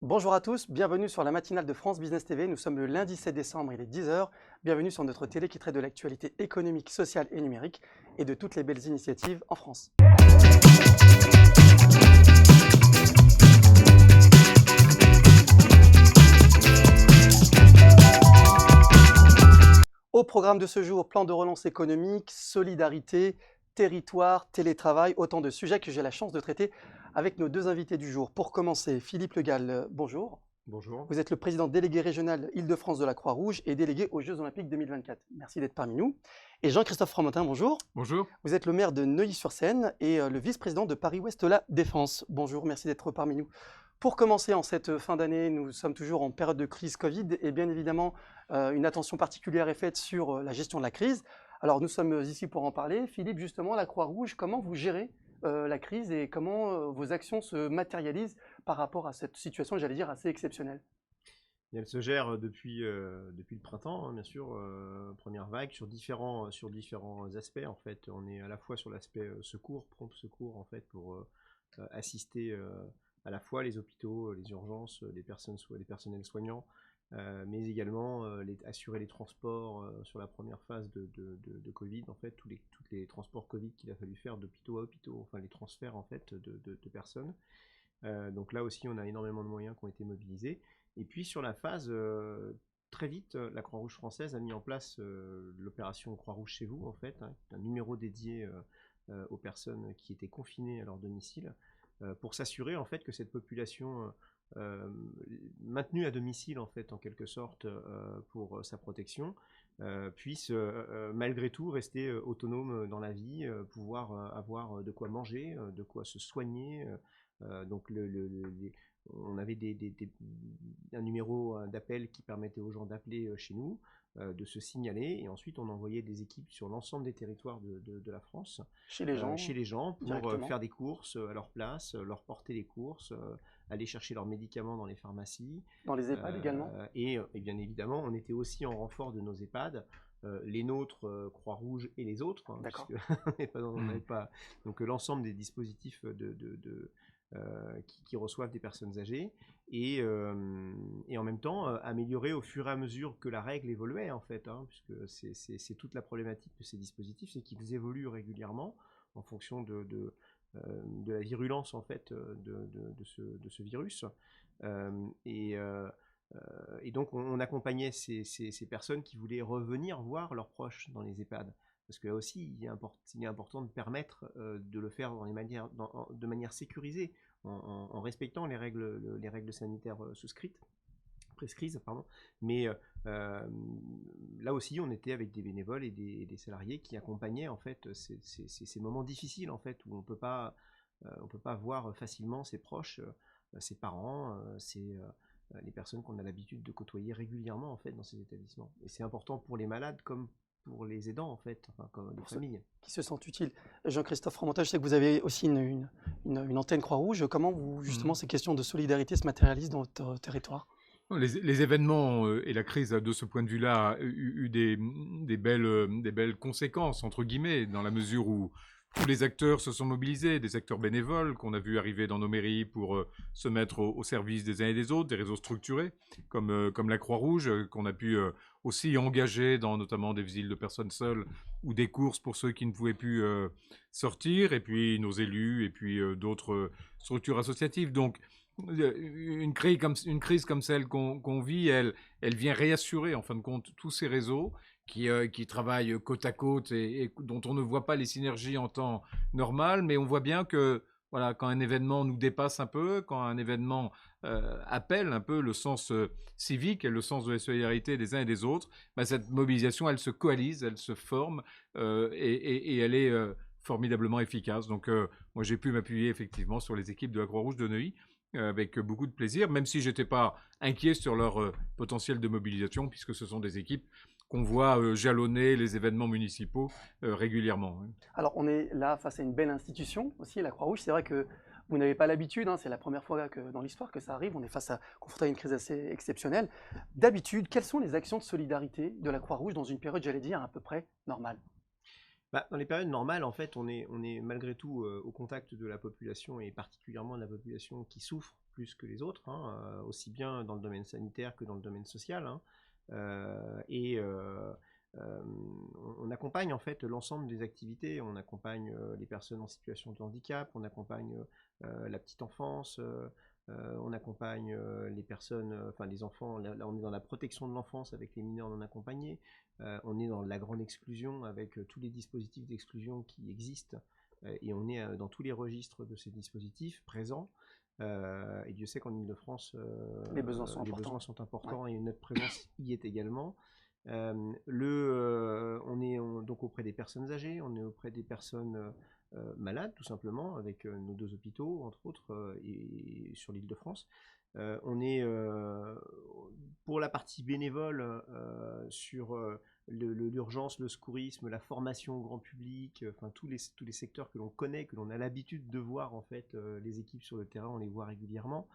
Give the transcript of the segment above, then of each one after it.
Bonjour à tous, bienvenue sur la matinale de France Business TV. Nous sommes le lundi 7 décembre, il est 10 heures. Bienvenue sur notre télé qui traite de l'actualité économique, sociale et numérique et de toutes les belles initiatives en France. Au programme de ce jour, plan de relance économique, solidarité, territoire, télétravail, autant de sujets que j'ai la chance de traiter avec nos deux invités du jour. Pour commencer, Philippe Le Gall, bonjour. Bonjour. Vous êtes le président délégué régional Île-de-France de la Croix-Rouge et délégué aux Jeux Olympiques 2024. Merci d'être parmi nous. Et Jean-Christophe Fromentin, bonjour. Bonjour. Vous êtes le maire de Neuilly-sur-Seine et le vice-président de Paris-Ouest La Défense. Bonjour, merci d'être parmi nous. Pour commencer, en cette fin d'année, nous sommes toujours en période de crise Covid et bien évidemment, une attention particulière est faite sur la gestion de la crise. Alors, nous sommes ici pour en parler. Philippe, justement, la Croix-Rouge, comment vous gérez la crise et comment vos actions se matérialisent par rapport à cette situation, j'allais dire, assez exceptionnelle? Elle se gère depuis le printemps, hein, bien sûr, première vague, sur différents aspects. En fait, on est à la fois sur l'aspect secours, prompt secours, en fait, pour assister à la fois les hôpitaux, les urgences, les personnels soignants, mais également assurer les transports sur la première phase de Covid, en fait, tous les transports Covid qu'il a fallu faire d'hôpitaux à hôpitaux, enfin les transferts, en fait, de personnes. Donc là aussi, on a énormément de moyens qui ont été mobilisés. Et puis sur la phase, très vite, la Croix-Rouge française a mis en place l'opération Croix-Rouge chez vous, en fait, hein, un numéro dédié aux personnes qui étaient confinées à leur domicile, pour s'assurer en fait que cette population maintenue à domicile, en fait, en quelque sorte, pour sa protection, puisse malgré tout rester autonome dans la vie, pouvoir avoir de quoi manger, de quoi se soigner. Donc on avait un numéro d'appel qui permettait aux gens d'appeler chez nous, de se signaler, et ensuite on envoyait des équipes sur l'ensemble des territoires de la France, Chez les gens, chez les gens, pour directement. faire des courses à leur place, leur porter les courses, aller chercher leurs médicaments dans les pharmacies. Dans les EHPAD également? Et bien évidemment, on était aussi en renfort de nos EHPAD, les nôtres, Croix-Rouge et les autres, hein, D'accord. puisque on n'avait pas, donc l'ensemble des dispositifs qui reçoivent des personnes âgées, et en même temps améliorer au fur et à mesure que la règle évoluait, en fait, hein, puisque c'est toute la problématique de ces dispositifs, c'est qu'ils évoluent régulièrement en fonction de la virulence, en fait, de ce virus. Et donc on accompagnait ces personnes qui voulaient revenir voir leurs proches dans les EHPAD. Parce que là aussi, il est important de permettre de le faire de manière sécurisée, en respectant les règles sanitaires prescrites, pardon. Mais là aussi, on était avec des bénévoles et des salariés qui accompagnaient, en fait, ces moments difficiles, en fait, où on peut pas voir facilement ses proches, ses parents, les personnes qu'on a l'habitude de côtoyer régulièrement, en fait, dans ces établissements. Et c'est important pour les malades comme pour les aidants, en fait, enfin, comme les Pour ceux familles. qui se sentent utiles. Jean-Christophe Fromentin, je sais que vous avez aussi une antenne Croix-Rouge. Comment vous, justement, Mmh. ces questions de solidarité se matérialisent dans votre territoire? Les événements et la crise, de ce point de vue-là, a eu des belles «conséquences» entre guillemets, dans la mesure où tous les acteurs se sont mobilisés, des acteurs bénévoles qu'on a vus arriver dans nos mairies pour se mettre au service des uns et des autres, des réseaux structurés comme la Croix-Rouge, qu'on a pu aussi engager dans notamment des visites de personnes seules ou des courses pour ceux qui ne pouvaient plus sortir, et puis nos élus, et puis d'autres structures associatives. Donc une crise comme celle qu'on vit, elle vient réassurer en fin de compte tous ces réseaux qui travaillent côte à côte et dont on ne voit pas les synergies en temps normal, mais on voit bien que voilà, quand un événement nous dépasse un peu, quand un événement appelle un peu le sens civique et le sens de la solidarité des uns et des autres, bah, cette mobilisation, elle se coalise, elle se forme et elle est formidablement efficace. Donc moi j'ai pu m'appuyer effectivement sur les équipes de la Croix-Rouge de Neuilly avec beaucoup de plaisir, même si j'étais pas inquiet sur leur potentiel de mobilisation, puisque ce sont des équipes qu'on voit jalonner les événements municipaux régulièrement. Oui. Alors, on est là face à une belle institution aussi, la Croix-Rouge. C'est vrai que vous n'avez pas l'habitude, hein, c'est la première fois que dans l'histoire que ça arrive. On est confronté à une crise assez exceptionnelle. D'habitude, quelles sont les actions de solidarité de la Croix-Rouge dans une période, j'allais dire, à peu près normale? Bah, dans les périodes normales, en fait, on est malgré tout au contact de la population, et particulièrement de la population qui souffre plus que les autres, hein, aussi bien dans le domaine sanitaire que dans le domaine social, hein. Et on accompagne en fait l'ensemble des activités. On accompagne les personnes en situation de handicap, on accompagne la petite enfance, on accompagne les personnes, enfin les enfants. Là, on est dans la protection de l'enfance avec les mineurs non accompagnés. On est dans la grande exclusion avec tous les dispositifs d'exclusion qui existent. Et on est dans tous les registres de ces dispositifs présents. Et Dieu sait qu'en Ile-de-France, Les besoins sont les importants. besoins sont importants Ouais. et notre présence y est également. On est donc auprès des personnes âgées, on est auprès des personnes malades, tout simplement, avec nos 2 hôpitaux, entre autres, et sur l'Île-de-France. On est pour la partie bénévole sur l'urgence, le secourisme, la formation au grand public, enfin tous les secteurs que l'on connaît, que l'on a l'habitude de voir en fait, les équipes sur le terrain, on les voit régulièrement.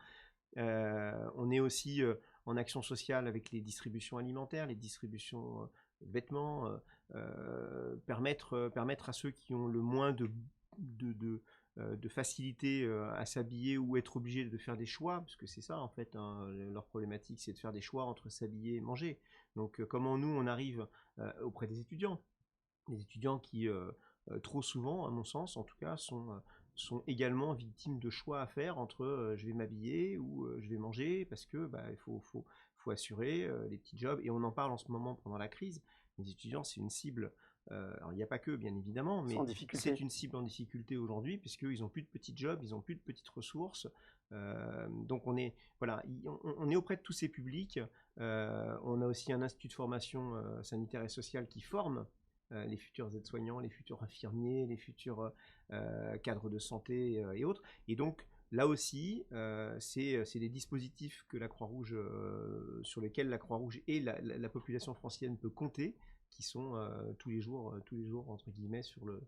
On est aussi en action sociale avec les distributions alimentaires, les distributions vêtements, permettre à ceux qui ont le moins de facilité à s'habiller ou être obligés de faire des choix, parce que c'est ça en fait, hein, leur problématique, c'est de faire des choix entre s'habiller et manger. Donc comment nous on arrive auprès des étudiants qui trop souvent, à mon sens en tout cas, sont également victimes de choix à faire entre je vais m'habiller ou je vais manger, parce que bah, il faut assurer les petits jobs, et on en parle en ce moment pendant la crise. Les étudiants, c'est une cible, alors il n'y a pas que bien évidemment, Ils mais sont en difficulté. c'est une cible en difficulté aujourd'hui, puisqu'ils n'ont plus de petits jobs, ils n'ont plus de petites ressources. Donc on est, voilà, on est auprès de tous ces publics. On a aussi un institut de formation sanitaire et sociale qui forme les futurs aides-soignants, les futurs infirmiers, les futurs cadres de santé et autres. Et donc, là aussi, c'est des dispositifs que la Croix-Rouge, sur lesquels la Croix-Rouge et la population francilienne peut compter, qui sont tous les jours, entre guillemets, sur le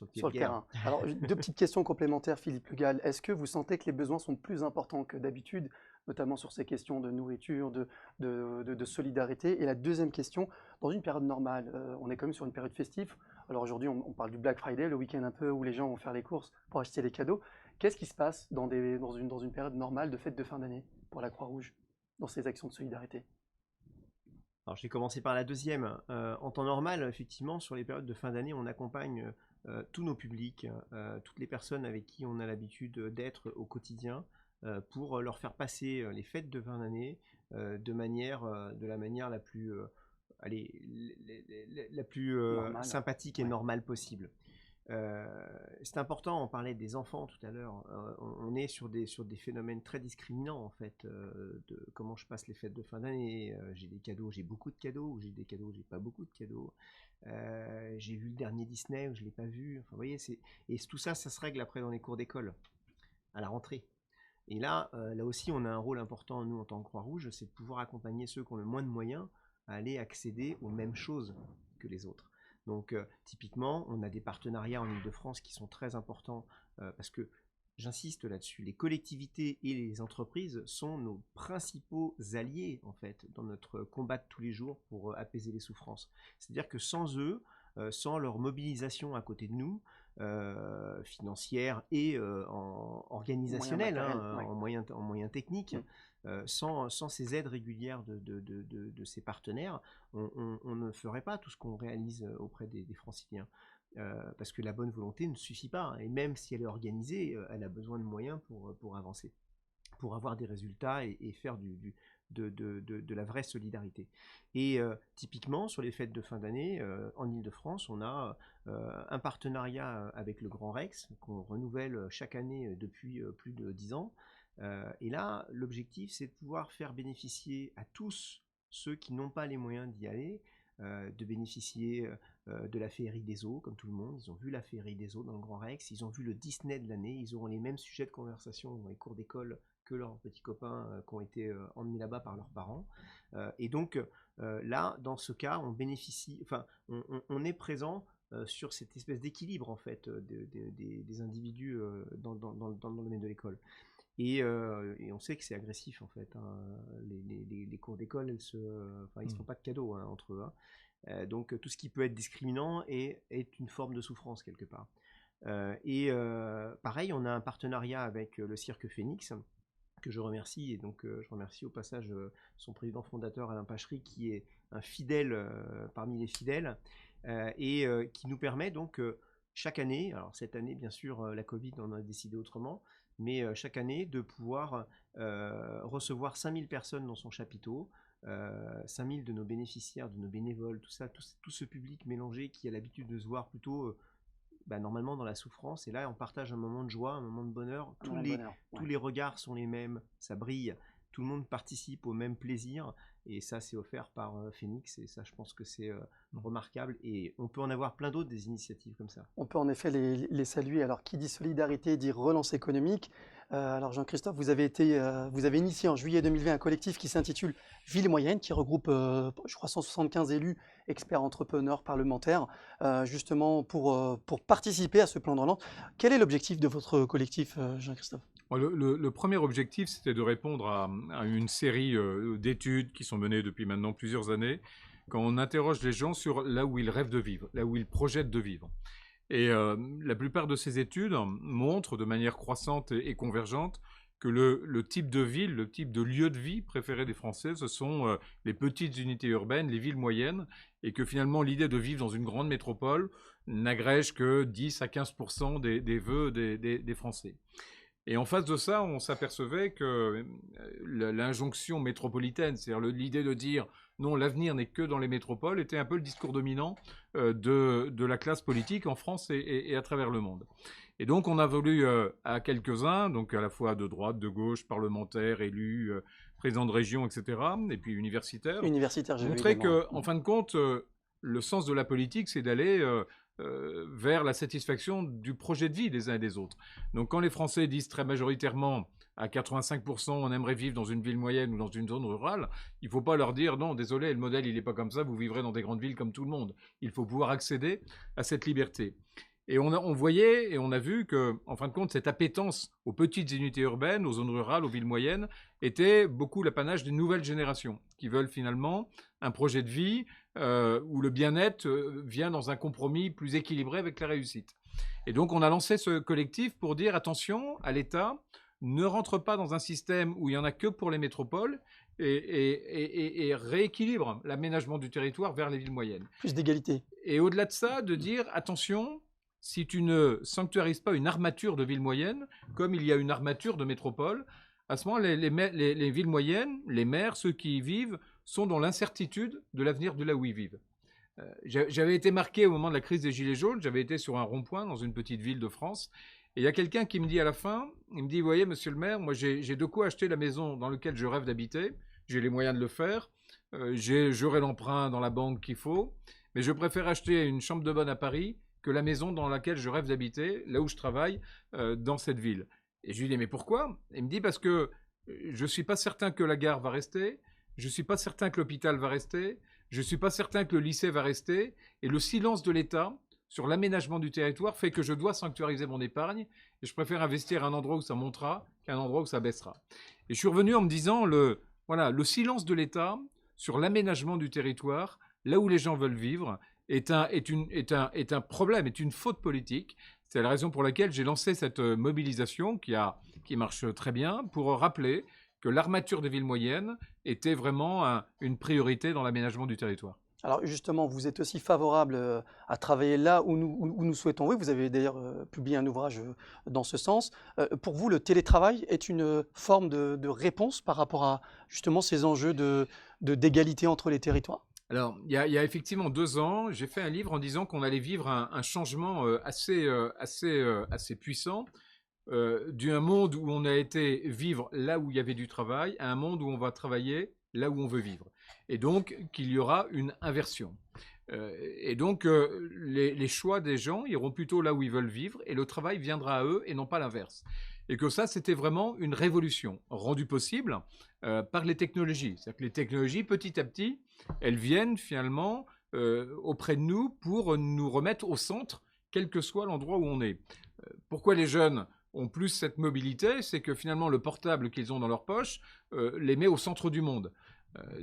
pied Sur de le guerre. terrain. Alors, 2 petites questions complémentaires, Philippe Le Gall. Est-ce que vous sentez que les besoins sont plus importants que d'habitude, notamment sur ces questions de nourriture, de solidarité? Et la deuxième question, dans une période normale, on est quand même sur une période festive. Alors aujourd'hui, on parle du Black Friday, le week-end un peu où les gens vont faire les courses pour acheter des cadeaux. Qu'est-ce qui se passe dans une période normale de fête de fin d'année pour la Croix-Rouge, dans ces actions de solidarité? Alors, je vais commencer par la deuxième. En temps normal, effectivement, sur les périodes de fin d'année, on accompagne tous nos publics, toutes les personnes avec qui on a l'habitude d'être au quotidien, pour leur faire passer les fêtes de fin d'année de la manière la plus, la plus Normal. sympathique et Ouais. normale possible. C'est important, on parlait des enfants tout à l'heure, on est sur des phénomènes très discriminants en fait, de comment je passe les fêtes de fin d'année. J'ai des cadeaux, j'ai beaucoup de cadeaux, ou j'ai des cadeaux, j'ai pas beaucoup de cadeaux. J'ai vu le dernier Disney ou je l'ai pas vu. Enfin, vous voyez, et tout ça, ça se règle après dans les cours d'école, à la rentrée. Et là aussi, on a un rôle important, nous, en tant que Croix-Rouge, c'est de pouvoir accompagner ceux qui ont le moins de moyens à aller accéder aux mêmes choses que les autres. Donc, typiquement, on a des partenariats en Ile-de-France qui sont très importants, parce que, j'insiste là-dessus, les collectivités et les entreprises sont nos principaux alliés, en fait, dans notre combat de tous les jours pour apaiser les souffrances. C'est-à-dire que sans eux, sans leur mobilisation à côté de nous, financière et organisationnelle, matériels, ouais. en moyens techniques, Mm. sans ces aides régulières de ces partenaires, on ne ferait pas tout ce qu'on réalise auprès des Franciliens. Parce que la bonne volonté ne suffit pas, et même si elle est organisée, elle a besoin de moyens pour avancer, pour avoir des résultats et faire de la vraie solidarité. Et typiquement, sur les fêtes de fin d'année, en Ile-de-France, on a un partenariat avec le Grand Rex, qu'on renouvelle chaque année depuis plus de 10 ans. Et là, l'objectif, c'est de pouvoir faire bénéficier à tous ceux qui n'ont pas les moyens d'y aller, de bénéficier de la féerie des eaux, comme tout le monde. Ils ont vu la féerie des eaux dans le Grand Rex, ils ont vu le Disney de l'année, ils auront les mêmes sujets de conversation dans les cours d'école que leurs petits copains qui ont été emmenés là-bas par leurs parents. Et donc là, dans ce cas, on bénéficie, enfin, on est présent sur cette espèce d'équilibre en fait des individus dans le domaine de l'école. Et on sait que c'est agressif en fait, hein. Les cours d'école, ils se font pas de cadeaux, hein, entre eux, hein. Donc tout ce qui peut être discriminant est une forme de souffrance quelque part. Pareil, on a un partenariat avec le Cirque Phénix, que je remercie. Et donc, je remercie au passage son président fondateur, Alain Pachery, qui est un fidèle parmi les fidèles, et qui nous permet donc chaque année, alors cette année, bien sûr, la Covid, on a décidé autrement, mais chaque année, de pouvoir recevoir 5000 personnes dans son chapiteau, 5000 de nos bénéficiaires, de nos bénévoles, tout ça, tout ce public mélangé qui a l'habitude de se voir plutôt normalement dans la souffrance. Et là, on partage un moment de joie, un moment de bonheur. Tous les regards sont les mêmes, ça brille. Tout le monde participe au même plaisir. Et ça, c'est offert par Phoenix. Et ça, je pense que c'est remarquable. Et on peut en avoir plein d'autres, des initiatives comme ça. On peut en effet les saluer. Alors, qui dit solidarité dit relance économique. Alors, Jean-Christophe, vous avez initié en juillet 2020 un collectif qui s'intitule Ville Moyenne, qui regroupe, je crois, 175 élus, experts, entrepreneurs, parlementaires, justement pour participer à ce plan de relance. Quel est l'objectif de votre collectif, Jean-Christophe? Le premier objectif, c'était de répondre à une série d'études qui sont menées depuis maintenant plusieurs années, quand on interroge les gens sur là où ils rêvent de vivre, là où ils projettent de vivre. Et la plupart de ces études montrent de manière croissante et convergente que le type de ville, le type de lieu de vie préféré des Français, ce sont les petites unités urbaines, les villes moyennes, et que finalement l'idée de vivre dans une grande métropole n'agrège que 10 à 15% des vœux des Français. Et en face de ça, on s'apercevait que l'injonction métropolitaine, c'est-à-dire l'idée de dire non, l'avenir n'est que dans les métropoles, était un peu le discours dominant de la classe politique en France et à travers le monde. Et donc, on a voulu à quelques-uns, donc à la fois de droite, de gauche, parlementaires, élus, présidents de région, etc., et puis universitaires, montrer qu'en fin de compte, le sens de la politique, c'est d'aller vers la satisfaction du projet de vie des uns et des autres. Donc quand les Français disent très majoritairement à 85% on aimerait vivre dans une ville moyenne ou dans une zone rurale, il ne faut pas leur dire non, désolé, le modèle il n'est pas comme ça, vous vivrez dans des grandes villes comme tout le monde. Il faut pouvoir accéder à cette liberté. Et on voyait et on a vu que, en fin de compte, cette appétence aux petites unités urbaines, aux zones rurales, aux villes moyennes, était beaucoup l'apanage des nouvelles générations qui veulent finalement un projet de vie où le bien-être vient dans un compromis plus équilibré avec la réussite. Et donc, on a lancé ce collectif pour dire attention à l'État, ne rentre pas dans un système où il n'y en a que pour les métropoles et rééquilibre l'aménagement du territoire vers les villes moyennes. Plus d'égalité. Et au-delà de ça, de dire attention, si tu ne sanctuarises pas une armature de villes moyennes, comme il y a une armature de métropole, à ce moment, les villes moyennes, les maires, ceux qui y vivent, sont dans l'incertitude de l'avenir de là où ils vivent. J'avais été marqué au moment de la crise des Gilets jaunes, j'avais été sur un rond-point dans une petite ville de France, et il y a quelqu'un qui me dit à la fin, il me dit, vous voyez, monsieur le maire, moi j'ai de quoi acheter la maison dans laquelle je rêve d'habiter, j'ai les moyens de le faire, j'aurai l'emprunt dans la banque qu'il faut, mais je préfère acheter une chambre de bonne à Paris que la maison dans laquelle je rêve d'habiter, là où je travaille, dans cette ville. Et je lui dis, mais pourquoi? Il me dit, parce que je ne suis pas certain que la gare va rester, je ne suis pas certain que l'hôpital va rester, je ne suis pas certain que le lycée va rester, et le silence de l'État sur l'aménagement du territoire fait que je dois sanctuariser mon épargne, et je préfère investir à un endroit où ça montera qu'à un endroit où ça baissera. Et je suis revenu en me disant, le silence de l'État sur l'aménagement du territoire, là où les gens veulent vivre, est un problème, est une faute politique. C'est la raison pour laquelle j'ai lancé cette mobilisation qui marche très bien pour rappeler que l'armature des villes moyennes était vraiment une priorité dans l'aménagement du territoire. Alors justement, vous êtes aussi favorable à travailler là où nous souhaitons. Oui, vous avez d'ailleurs publié un ouvrage dans ce sens. Pour vous, le télétravail est une forme de réponse par rapport à justement ces enjeux d'égalité entre les territoires? Alors, il y a effectivement 2 ans, j'ai fait un livre en disant qu'on allait vivre un changement assez puissant d'un monde où on a été vivre là où il y avait du travail à un monde où on va travailler là où on veut vivre. Et donc, qu'il y aura une inversion. Et donc, les choix des gens iront plutôt là où ils veulent vivre et le travail viendra à eux et non pas l'inverse. Et que ça, c'était vraiment une révolution rendue possible par les technologies. C'est-à-dire que les technologies, petit à petit, elles viennent finalement auprès de nous pour nous remettre au centre, quel que soit l'endroit où on est. Pourquoi les jeunes ont plus cette mobilité? C'est que finalement, le portable qu'ils ont dans leur poche les met au centre du monde.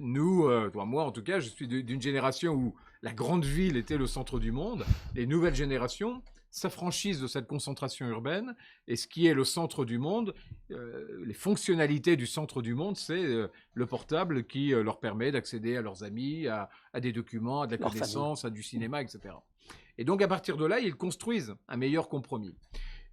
Moi en tout cas, je suis d'une génération où la grande ville était le centre du monde. Les nouvelles générations s'affranchissent de cette concentration urbaine. Et ce qui est le centre du monde, les fonctionnalités du centre du monde, c'est le portable qui leur permet d'accéder à leurs amis, à des documents, à de la connaissance, à du cinéma, etc. Et donc, à partir de là, ils construisent un meilleur compromis.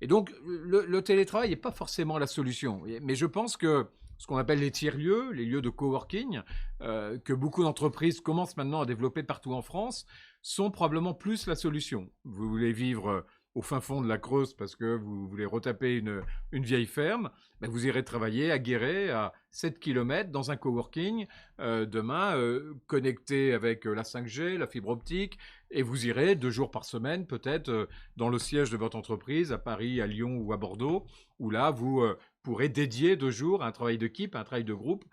Et donc, le télétravail n'est pas forcément la solution. Mais je pense que ce qu'on appelle les tiers-lieux, les lieux de coworking, que beaucoup d'entreprises commencent maintenant à développer partout en France, sont probablement plus la solution. Vous voulez vivre au fin fond de la Creuse parce que vous voulez retaper une vieille ferme, ben vous irez travailler à Guéret, à 7 km, dans un coworking, demain, connecté avec la 5G, la fibre optique, et vous irez 2 jours par semaine, peut-être, dans le siège de votre entreprise, à Paris, à Lyon ou à Bordeaux, où là, vous pourrez dédier 2 jours à un travail d'équipe, à un travail de groupe,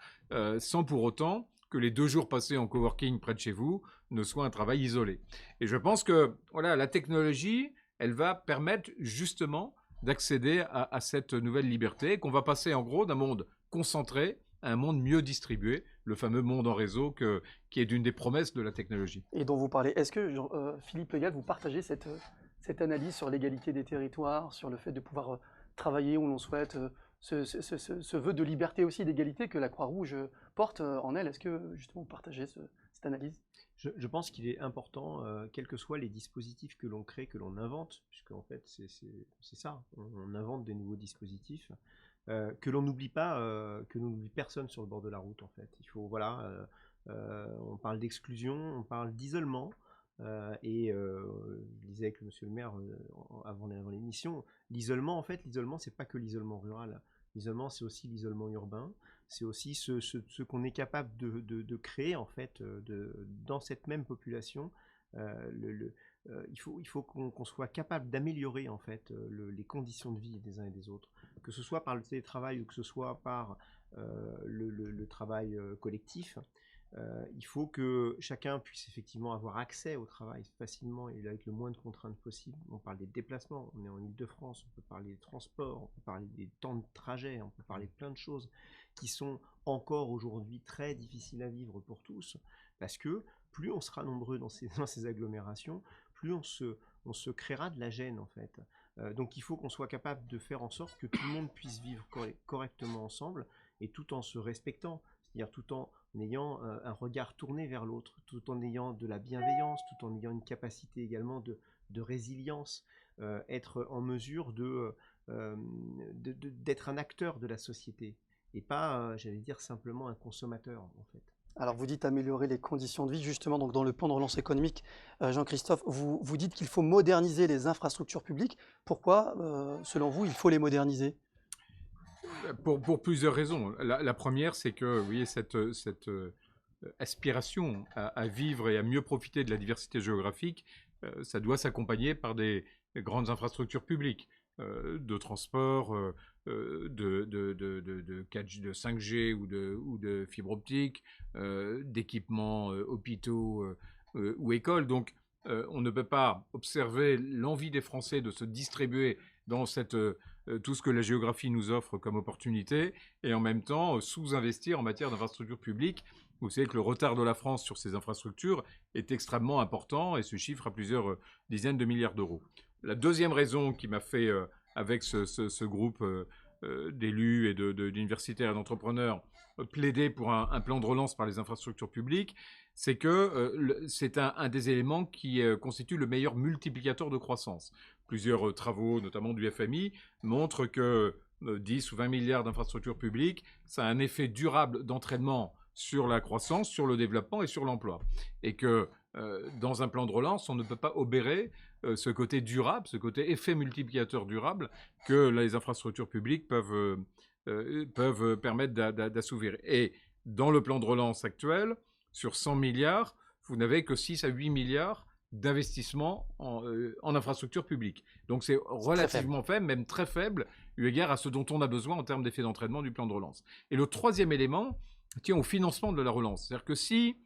sans pour autant que les 2 jours passés en coworking près de chez vous ne soient un travail isolé. Et je pense que voilà, la technologie, elle va permettre justement d'accéder à cette nouvelle liberté, qu'on va passer en gros d'un monde concentré à un monde mieux distribué, le fameux monde en réseau qui est d'une des promesses de la technologie. Et dont vous parlez. Est-ce que, Philippe Le Gall, vous partagez cette analyse sur l'égalité des territoires, sur le fait de pouvoir travailler où l'on souhaite, ce vœu de liberté aussi, d'égalité que la Croix-Rouge porte en elle? Est-ce que justement vous partagez cette analyse? Je pense qu'il est important, quels que soient les dispositifs que l'on crée, que l'on invente, puisque en fait c'est ça, on invente des nouveaux dispositifs, que l'on n'oublie pas, que l'on n'oublie personne sur le bord de la route en fait. Il faut, voilà, on parle d'exclusion, on parle d'isolement, et je disais avec monsieur le maire avant l'émission, l'isolement en fait, l'isolement c'est pas que l'isolement rural, l'isolement c'est aussi l'isolement urbain. C'est aussi ce qu'on est capable de créer en fait dans cette même population. Il faut qu'on soit capable d'améliorer en fait les conditions de vie des uns et des autres, que ce soit par le télétravail ou que ce soit par le travail collectif. Il faut que chacun puisse effectivement avoir accès au travail facilement et avec le moins de contraintes possible. On parle des déplacements, on est en Île-de-France, on peut parler des transports, on peut parler des temps de trajet, on peut parler de plein de choses qui sont encore aujourd'hui très difficiles à vivre pour tous, parce que plus on sera nombreux dans ces agglomérations, plus on se créera de la gêne en fait. Donc il faut qu'on soit capable de faire en sorte que tout le monde puisse vivre correctement ensemble et tout en se respectant, c'est-à-dire tout en ayant un regard tourné vers l'autre, tout en ayant de la bienveillance, tout en ayant une capacité également de résilience, être en mesure d'être un acteur de la société et pas, j'allais dire, simplement un consommateur en fait. Alors vous dites améliorer les conditions de vie, justement, donc dans le plan de relance économique, Jean-Christophe, vous dites qu'il faut moderniser les infrastructures publiques. Pourquoi, selon vous, il faut les moderniser? Pour plusieurs raisons. La première, c'est que vous voyez, cette aspiration à vivre et à mieux profiter de la diversité géographique, ça doit s'accompagner par des grandes infrastructures publiques de transport, de 5G ou de fibre optique, d'équipements hôpitaux ou écoles. Donc, on ne peut pas observer l'envie des Français de se distribuer dans tout ce que la géographie nous offre comme opportunité, et en même temps sous-investir en matière d'infrastructures publiques. Vous savez que le retard de la France sur ces infrastructures est extrêmement important et se chiffre à plusieurs dizaines de milliards d'euros. La deuxième raison qui m'a fait, avec ce groupe d'élus et d'universitaires et d'entrepreneurs, plaider pour un plan de relance par les infrastructures publiques, c'est que c'est un des éléments qui constitue le meilleur multiplicateur de croissance. Plusieurs travaux, notamment du FMI, montrent que 10 ou 20 milliards d'infrastructures publiques, ça a un effet durable d'entraînement sur la croissance, sur le développement et sur l'emploi. Et que dans un plan de relance, on ne peut pas obérer ce côté durable, ce côté effet multiplicateur durable que les infrastructures publiques peuvent permettre d'assouvir. Et dans le plan de relance actuel, sur 100 milliards, vous n'avez que 6 à 8 milliards d'investissement en infrastructures publiques. Donc c'est relativement faible, même très faible, eu égard à ce dont on a besoin en termes d'effet d'entraînement du plan de relance. Et le troisième élément tient au financement de la relance. C'est-à-dire que si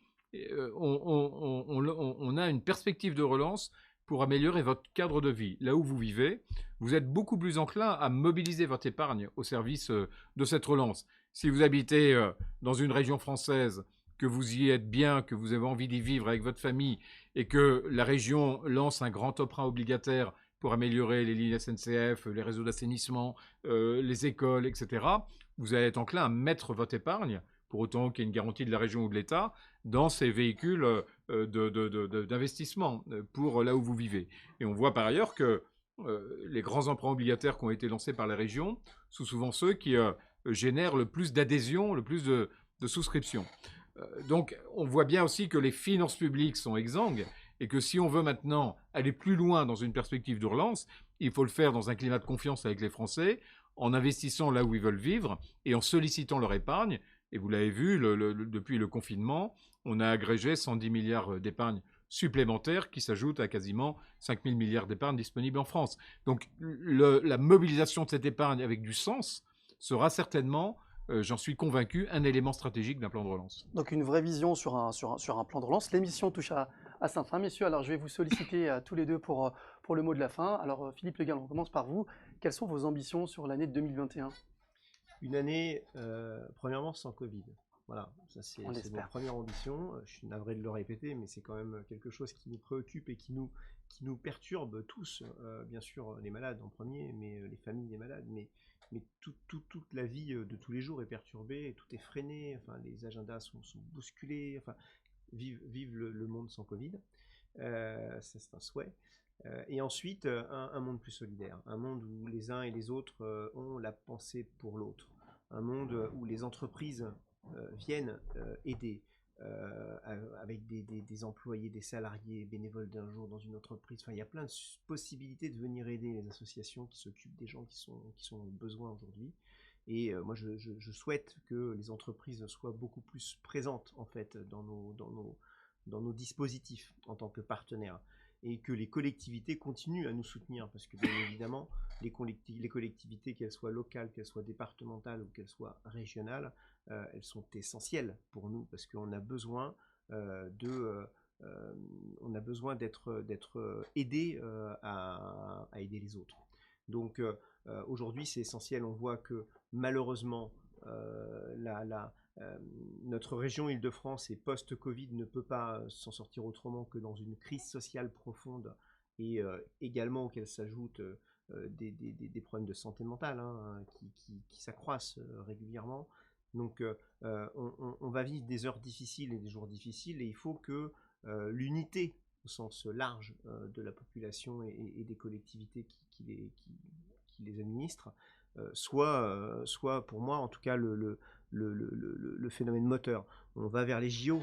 on a une perspective de relance pour améliorer votre cadre de vie, là où vous vivez, vous êtes beaucoup plus enclin à mobiliser votre épargne au service de cette relance. Si vous habitez dans une région française, que vous y êtes bien, que vous avez envie d'y vivre avec votre famille et que la région lance un grand emprunt obligataire pour améliorer les lignes SNCF, les réseaux d'assainissement, les écoles, etc., vous allez être enclin à mettre votre épargne, pour autant qu'il y ait une garantie de la région ou de l'État, dans ces véhicules d'investissement pour là où vous vivez. Et on voit par ailleurs que les grands emprunts obligataires qui ont été lancés par les régions sont souvent ceux qui génèrent le plus d'adhésion, le plus de souscriptions. Donc on voit bien aussi que les finances publiques sont exsangues et que si on veut maintenant aller plus loin dans une perspective de relance, il faut le faire dans un climat de confiance avec les Français, en investissant là où ils veulent vivre et en sollicitant leur épargne. Et vous l'avez vu, depuis le confinement, on a agrégé 110 milliards d'épargne supplémentaires qui s'ajoutent à quasiment 5 000 milliards d'épargne disponibles en France. Donc la mobilisation de cette épargne avec du sens sera certainement, j'en suis convaincu, un élément stratégique d'un plan de relance. Donc une vraie vision sur un plan de relance. L'émission touche à sa fin, messieurs. Alors je vais vous solliciter tous les deux pour le mot de la fin. Alors Philippe Le Gall, on commence par vous. Quelles sont vos ambitions sur l'année 2021? Une année, premièrement, sans Covid. Voilà, ça c'est notre première ambition. Je suis navré de le répéter, mais c'est quand même quelque chose qui nous préoccupe et qui nous perturbe tous. Bien sûr, les malades en premier, mais les familles des malades, mais toute la vie de tous les jours est perturbée, tout est freiné, enfin, les agendas sont bousculés, enfin, vive le monde sans Covid. Ça c'est un souhait. Et ensuite, un monde plus solidaire, un monde où les uns et les autres ont la pensée pour l'autre, un monde où les entreprises viennent aider avec des employés, des salariés, bénévoles d'un jour dans une entreprise. Enfin, il y a plein de possibilités de venir aider les associations qui s'occupent des gens qui sont au besoin aujourd'hui. Et moi, je souhaite que les entreprises soient beaucoup plus présentes en fait dans nos dispositifs en tant que partenaires. Et que les collectivités continuent à nous soutenir, parce que bien évidemment, les collectivités, qu'elles soient locales, qu'elles soient départementales ou qu'elles soient régionales, elles sont essentielles pour nous, parce qu'on a besoin d'être aidés à aider les autres. Donc aujourd'hui, c'est essentiel. On voit que malheureusement, notre région Île-de-France et post-Covid ne peut pas s'en sortir autrement que dans une crise sociale profonde et également auquel s'ajoutent des problèmes de santé mentale qui s'accroissent régulièrement. Donc on va vivre des heures difficiles et des jours difficiles et il faut que l'unité au sens large de la population et des collectivités qui les administrent soit pour moi en tout cas le phénomène moteur. On va vers les JO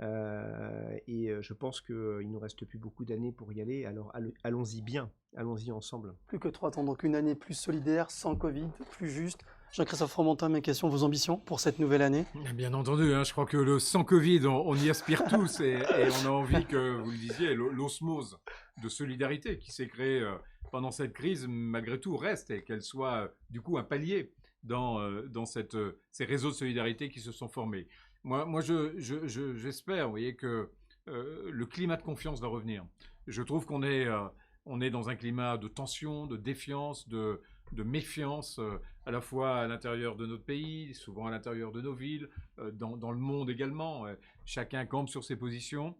et je pense qu'il nous reste plus beaucoup d'années pour y aller, alors allons-y bien, allons-y ensemble. Plus que 3 ans, donc une année plus solidaire, sans Covid, plus juste. Jean-Christophe Fromentin, mes questions, vos ambitions pour cette nouvelle année? Bien entendu, je crois que le sans Covid, on y aspire tous et on a envie que, vous le disiez, l'osmose de solidarité qui s'est créée pendant cette crise, malgré tout, reste et qu'elle soit du coup un palier dans ces réseaux de solidarité qui se sont formés. Moi j'espère, vous voyez, que le climat de confiance va revenir. Je trouve qu'on est dans un climat de tension, de défiance, de méfiance, à la fois à l'intérieur de notre pays, souvent à l'intérieur de nos villes, dans le monde également. Chacun campe sur ses positions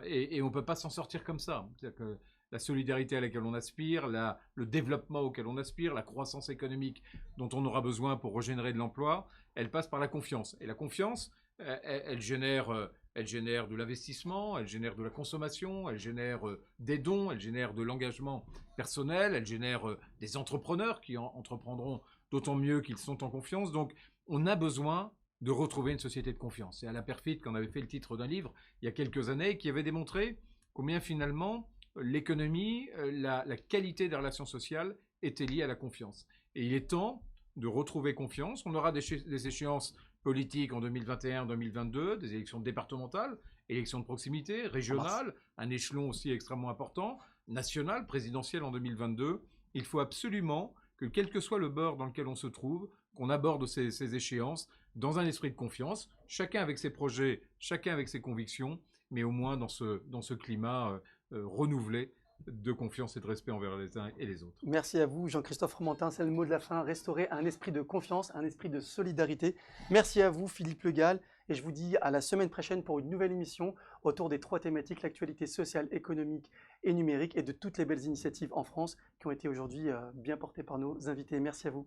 et on ne peut pas s'en sortir comme ça. C'est-à-dire que la solidarité à laquelle on aspire, le développement auquel on aspire, la croissance économique dont on aura besoin pour régénérer de l'emploi, elle passe par la confiance. Et la confiance, elle génère de l'investissement, elle génère de la consommation, elle génère des dons, elle génère de l'engagement personnel, elle génère des entrepreneurs qui entreprendront d'autant mieux qu'ils sont en confiance. Donc, on a besoin de retrouver une société de confiance. C'est Alain Peyrefitte qu'on avait fait le titre d'un livre il y a quelques années qui avait démontré combien finalement l'économie, la qualité des relations sociales était liée à la confiance. Et il est temps de retrouver confiance. On aura des échéances politiques en 2021-2022, des élections départementales, élections de proximité, régionales, un échelon aussi extrêmement important, national, présidentiel en 2022. Il faut absolument que, quel que soit le bord dans lequel on se trouve, qu'on aborde ces échéances dans un esprit de confiance, chacun avec ses projets, chacun avec ses convictions, mais au moins dans ce climat renouvelé de confiance et de respect envers les uns et les autres. Merci à vous, Jean-Christophe Romantin. C'est le mot de la fin. Restaurer un esprit de confiance, un esprit de solidarité. Merci à vous, Philippe Le Gall. Et je vous dis à la semaine prochaine pour une nouvelle émission autour des 3 thématiques, l'actualité sociale, économique et numérique, et de toutes les belles initiatives en France qui ont été aujourd'hui bien portées par nos invités. Merci à vous.